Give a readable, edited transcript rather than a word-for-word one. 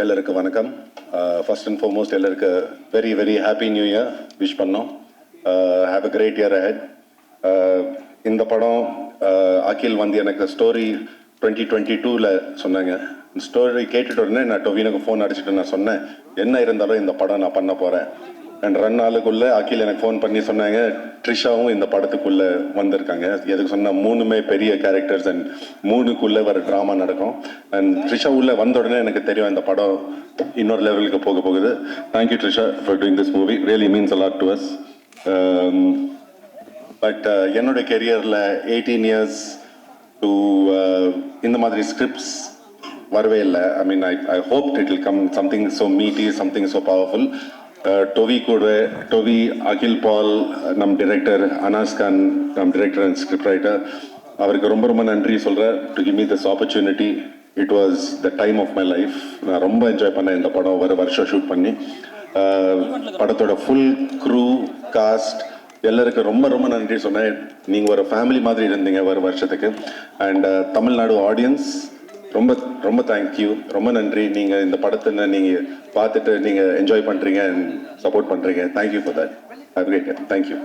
எல்லாருக்கும் வணக்கம். First and foremost எல்லாருக்கு very very happy new year wish பண்ணோம். Have a great year ahead. இந்த படம் அகில் வந்து எனக்கு ஸ்டோரி 2022 சொன்னாங்க. ஸ்டோரி கேட்டுட்டு உடனே நான் டொவினுக்கு ஃபோன் அடிச்சுட்டு நான் சொன்னேன், என்ன இருந்தாலும் இந்த படம் நான் பண்ண போகிறேன். அண்ட் 2 நாளுக்குள்ளே அகில் எனக்கு ஃபோன் பண்ணி சொன்னாங்க, ட்ரிஷாவும் இந்த படத்துக்குள்ளே வந்திருக்காங்க. எதுக்கு சொன்னால் 3மே பெரிய கேரக்டர்ஸ் அண்ட் 3க்குள்ளே வர ட்ராமா நடக்கும். அண்ட் ட்ரிஷா உள்ளே வந்த உடனே எனக்கு தெரியும் இந்த படம் இன்னொரு லெவலுக்கு போகுது. Thank you Trisha for doing this movie, really means a lot to us. But என்னுடைய கெரியரில் 18 இயர்ஸ் டு இந்த மாதிரி ஸ்கிரிப்ட்ஸ் வரவே இல்லை. I mean I hope it will come something so meaty, something so powerful. Tovi, Akhil Paul நம் டிரெக்டர், அனாஸ் கான் நம் டிரெக்டர் அண்ட் ஸ்கிரிப்ட் ரைட்டர், அவருக்கு ரொம்ப ரொம்ப நன்றி சொல்கிறேன் to give me this opportunity. It was the time of my life. நான் ரொம்ப என்ஜாய் பண்ணேன் இந்த படம் வருஷம் ஷூட் பண்ணி. படத்தோட ஃபுல் க்ரூ காஸ்ட் எல்லாருக்கும் ரொம்ப ரொம்ப நன்றி சொன்னேன். நீங்கள் ஒரு ஃபேமிலி மாதிரி இருந்தீங்க வருஷத்துக்கு. அண்ட் தமிழ்நாடு ஆடியன்ஸ் ரொம்ப ரொம்ப தேங்க்யூ, ரொம்ப நன்றி. நீங்கள் இந்த படத்தை நீங்கள் பார்த்துட்டு நீங்கள் என்ஜாய் பண்ணுறீங்க அண்ட் சப்போர்ட் பண்ணுறீங்க. Thank you for that. Have a great day. Thank you.